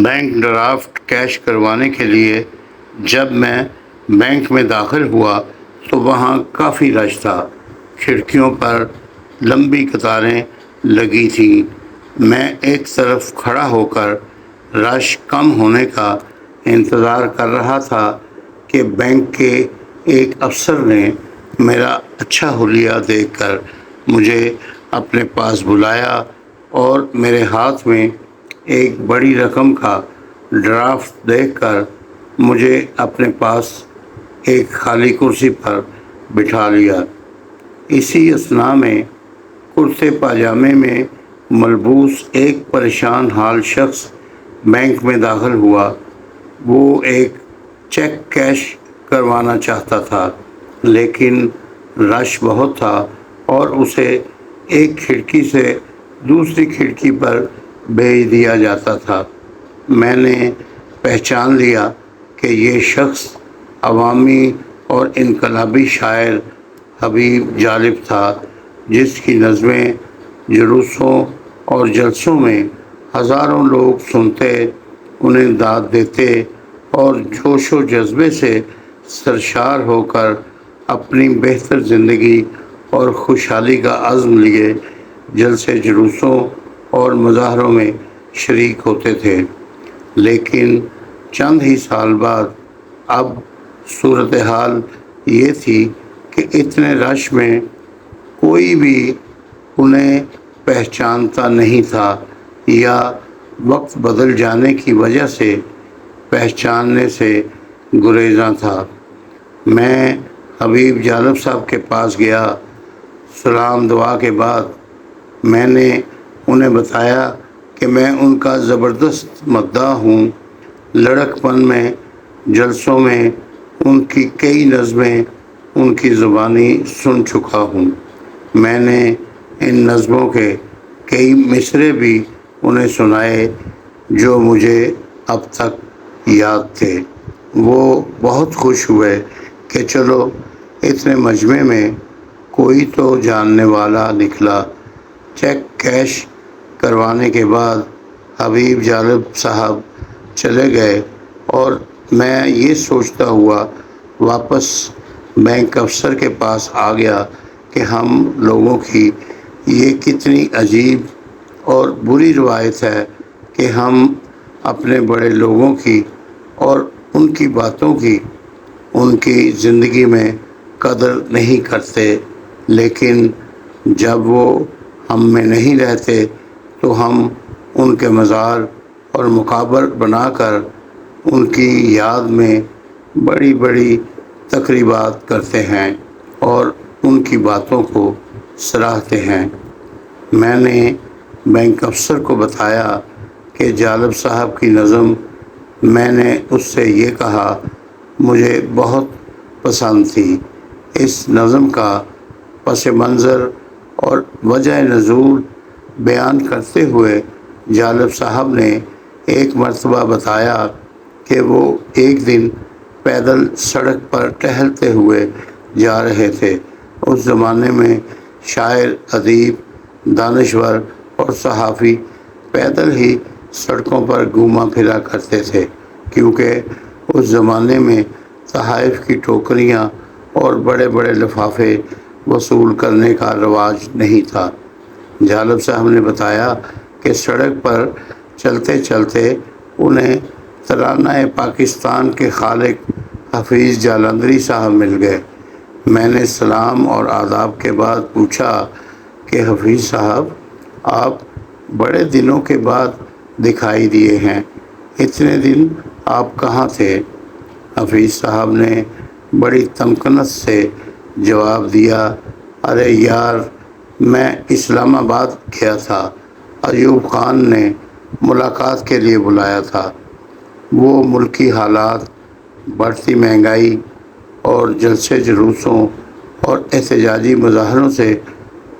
Bank draft cash کروانے کے لیے جب میں بینک میں داخل ہوا تو وہاں کافی رش تھا۔ کھڑکیوں پر لمبی قطاریں لگی تھیں۔ میں ایک طرف کھڑا ہو کر رش کم ہونے کا انتظار کر رہا تھا کہ بینک کے ایک افسر نے میرا اچھا حلیہ دیکھ کر مجھے اپنے پاس بلایا اور میرے ہاتھ میں ایک بڑی رقم کا ڈرافٹ دیکھ کر مجھے اپنے پاس ایک خالی کرسی پر بٹھا لیا۔ اسی اثناء میں کرتے پاجامے میں ملبوس ایک پریشان حال شخص بینک میں داخل ہوا۔ وہ ایک چیک کیش کروانا چاہتا تھا، لیکن رش بہت تھا اور اسے ایک کھڑکی سے دوسری کھڑکی پر بھیج دیا جاتا تھا۔ میں نے پہچان لیا کہ یہ شخص عوامی اور انقلابی شاعر حبیب جالب تھا، جس کی نظمیں جلوسوں اور جلسوں میں ہزاروں لوگ سنتے، انہیں داد دیتے اور جوش و جذبے سے سرشار ہو کر اپنی بہتر زندگی اور خوشحالی کا عزم لیے جلسے جلوسوں اور مظاہروں میں شریک ہوتے تھے۔ لیکن چند ہی سال بعد اب صورتحال یہ تھی کہ اتنے رش میں کوئی بھی انہیں پہچانتا نہیں تھا یا وقت بدل جانے کی وجہ سے پہچاننے سے گریزاں تھا۔ میں حبیب جالب صاحب کے پاس گیا۔ سلام دعا کے بعد میں نے انہیں بتایا کہ میں ان کا زبردست مداح ہوں۔ لڑک پن میں جلسوں میں ان کی کئی نظمیں ان کی زبانی سن چکا ہوں۔ میں نے ان نظموں کے کئی مصرعے بھی انہیں سنائے جو مجھے اب تک یاد تھے۔ وہ بہت خوش ہوئے کہ چلو اتنے مجمع میں کوئی تو جاننے والا نکلا۔ چیک کیش کروانے کے بعد حبیب جالب صاحب چلے گئے اور میں یہ سوچتا ہوا واپس بینک افسر کے پاس آ گیا کہ ہم لوگوں کی یہ کتنی عجیب اور بری روایت ہے کہ ہم اپنے بڑے لوگوں کی اور ان کی باتوں کی، ان کی زندگی میں قدر نہیں کرتے، لیکن جب وہ ہم میں نہیں رہتے تو ہم ان کے مزار اور مقابر بنا کر ان کی یاد میں بڑی بڑی تقریبات کرتے ہیں اور ان کی باتوں کو سراہتے ہیں۔ میں نے بینک افسر کو بتایا کہ جالب صاحب کی نظم، میں نے اس سے یہ کہا، مجھے بہت پسند تھی۔ اس نظم کا پس منظر اور وجہ نزول بیان کرتے ہوئے جالب صاحب نے ایک مرتبہ بتایا کہ وہ ایک دن پیدل سڑک پر ٹہلتے ہوئے جا رہے تھے۔ اس زمانے میں شاعر، ادیب، دانشور اور صحافی پیدل ہی سڑکوں پر گھوما پھرا کرتے تھے، کیونکہ اس زمانے میں تحائف کی ٹوکریاں اور بڑے بڑے لفافے وصول کرنے کا رواج نہیں تھا۔ جالب صاحب نے بتایا کہ سڑک پر چلتے چلتے انہیں ترانہ پاکستان کے خالق حفیظ جالندھری صاحب مل گئے۔ میں نے سلام اور آداب کے بعد پوچھا کہ حفیظ صاحب، آپ بڑے دنوں کے بعد دکھائی دیے ہیں، اتنے دن آپ کہاں تھے؟ حفیظ صاحب نے بڑی تمکنت سے جواب دیا، ارے یار، میں اسلام آباد گیا تھا، ایوب خان نے ملاقات کے لیے بلایا تھا۔ وہ ملکی حالات، بڑھتی مہنگائی اور جلسے جلوسوں اور احتجاجی مظاہروں سے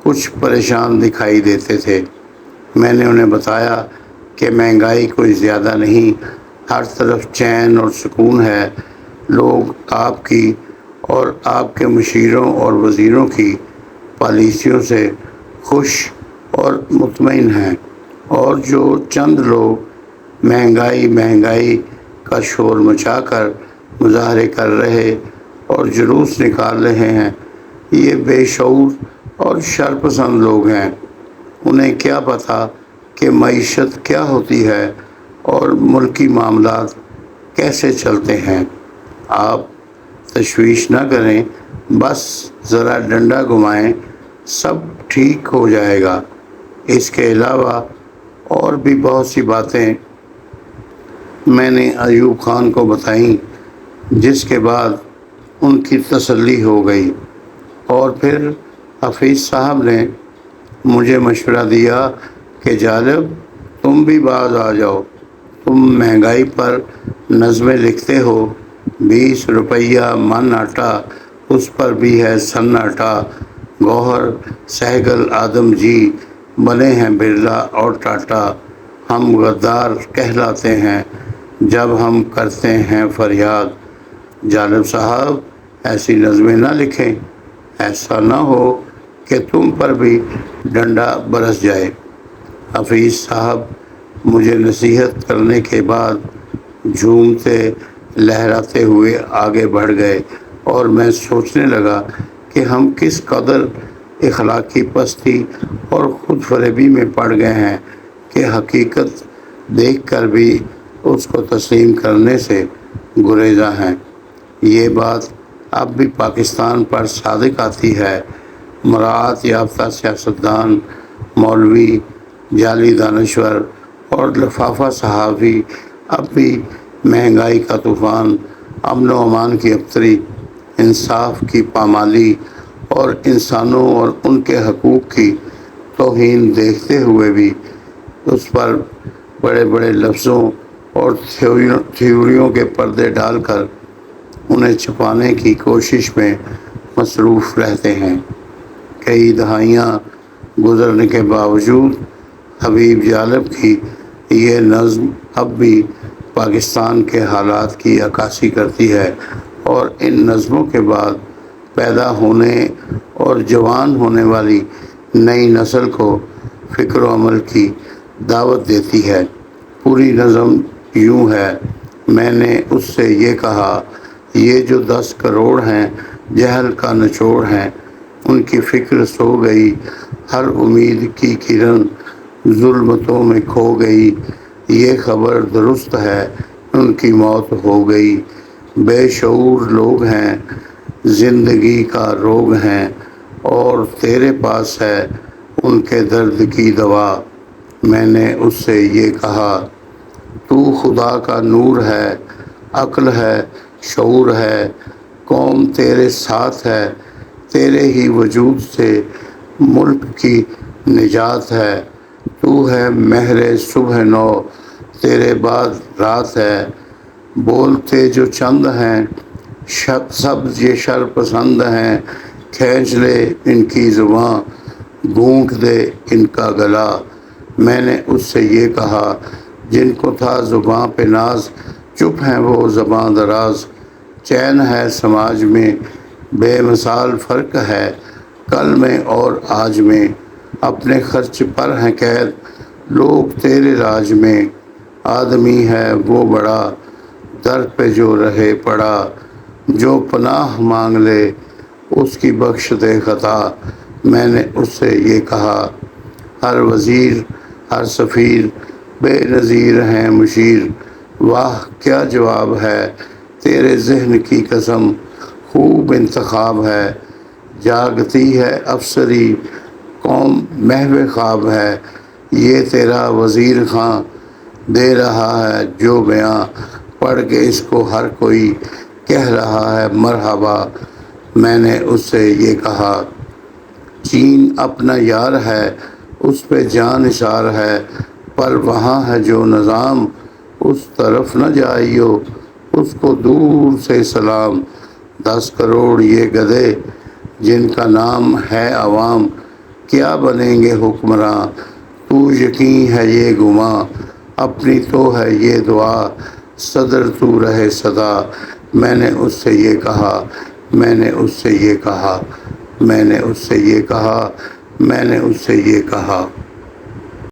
کچھ پریشان دکھائی دیتے تھے۔ میں نے انہیں بتایا کہ مہنگائی کوئی زیادہ نہیں، ہر طرف چین اور سکون ہے، لوگ آپ کی اور آپ کے مشیروں اور وزیروں کی پالیسیوں سے خوش اور مطمئن ہیں، اور جو چند لوگ مہنگائی مہنگائی کا شور مچا کر مظاہرے کر رہے اور جلوس نکال رہے ہیں۔ یہ بے شعور اور شرپسند لوگ ہیں۔ انہیں کیا پتہ کہ معیشت کیا ہوتی ہے اور ملکی معاملات کیسے چلتے ہیں۔ آپ تشویش نہ کریں، بس ذرا ڈنڈا گھمائیں، سب ٹھیک ہو جائے گا۔ اس کے علاوہ اور بھی بہت سی باتیں میں نے ایوب خان کو بتائیں، جس کے بعد ان کی تسلی ہو گئی۔ اور پھر حفیظ صاحب نے مجھے مشورہ دیا کہ جالب، تم بھی باز آ جاؤ۔ تم مہنگائی پر نظمیں لکھتے ہو، 20 روپیہ من آٹا، اس پر بھی ہے سناٹا۔ گوہر سہگل آدم جی بنے ہیں برلا اور ٹاٹا۔ ہم غدار کہلاتے ہیں جب ہم کرتے ہیں فریاد۔ جالب صاحب، ایسی نظمیں نہ لکھیں، ایسا نہ ہو کہ تم پر بھی ڈنڈا برس جائے۔ حفیظ صاحب مجھے نصیحت کرنے کے بعد جھومتے لہراتے ہوئے آگے بڑھ گئے، اور میں سوچنے لگا کہ ہم کس قدر اخلاقی پستی اور خود فریبی میں پڑ گئے ہیں کہ حقیقت دیکھ کر بھی اس کو تسلیم کرنے سے گریزاں ہیں۔ یہ بات اب بھی پاکستان پر صادق آتی ہے۔ مراعات یافتہ سیاستدان، مولوی، جعلی دانشور اور لفافہ صحافی اب بھی مہنگائی کا طوفان، امن و امان کی ابتری، انصاف کی پامالی اور انسانوں اور ان کے حقوق کی توہین دیکھتے ہوئے بھی اس پر بڑے بڑے لفظوں اور تھیوریوں کے پردے ڈال کر انہیں چھپانے کی کوشش میں مصروف رہتے ہیں۔ کئی دہائیاں گزرنے کے باوجود حبیب جالب کی یہ نظم اب بھی پاکستان کے حالات کی عکاسی کرتی ہے، اور ان نظموں کے بعد پیدا ہونے اور جوان ہونے والی نئی نسل کو فکر و عمل کی دعوت دیتی ہے۔ پوری نظم یوں ہے۔ میں نے اس سے یہ کہا، یہ جو 10 کروڑ ہیں جہل کا نچوڑ ہیں، ان کی فکر سو گئی، ہر امید کی کرن ظلمتوں میں کھو گئی۔ یہ خبر درست ہے، ان کی موت ہو گئی۔ بے شعور لوگ ہیں، زندگی کا روگ ہیں، اور تیرے پاس ہے ان کے درد کی دوا۔ میں نے اس سے یہ کہا، تو خدا کا نور ہے، عقل ہے، شعور ہے، قوم تیرے ساتھ ہے، تیرے ہی وجود سے ملک کی نجات ہے۔ تو ہے مہر صبح نو، تیرے بعد رات ہے۔ بولتے جو چند ہیں، سب یہ شرپسند ہیں۔ کھینچ لے ان کی زباں، گھونٹ دے ان کا گلا۔ میں نے اس سے یہ کہا، جن کو تھا زباں پہ ناز، چپ ہیں وہ زباں دراز۔ چین ہے سماج میں، بے مثال فرق ہے کل میں اور آج میں۔ اپنے خرچ پر ہیں قید لوگ تیرے راج میں۔ آدمی ہے وہ بڑا، در پہ جو رہے پڑا، جو پناہ مانگ لے اس کی بخش دے خطا۔ میں نے اس سے یہ کہا، ہر وزیر ہر سفیر بے نظیر ہیں مشیر۔ واہ کیا جواب ہے، تیرے ذہن کی قسم خوب انتخاب ہے۔ جاگتی ہے افسری قوم محو خواب ہے۔ یہ تیرا وزیر خاں دے رہا ہے جو بیاں، پڑھ کے اس کو ہر کوئی کہہ رہا ہے مرحبا۔ میں نے اس سے یہ کہا، چین اپنا یار ہے، اس پہ جاں نثار ہے، پر وہاں ہے جو نظام اس طرف نہ جائیو، اس کو دور سے سلام۔ 10 کروڑ یہ گدھے جن کا نام ہے عوام، کیا بنیں گے حکمراں؟ تو یقین ہے یہ گماں، اپنی تو ہے یہ دعا، صدر تو رہے سدا۔ میں نے اس سے یہ کہا، میں نے اس سے یہ کہا، میں نے اس سے یہ کہا، میں نے اس سے یہ کہا۔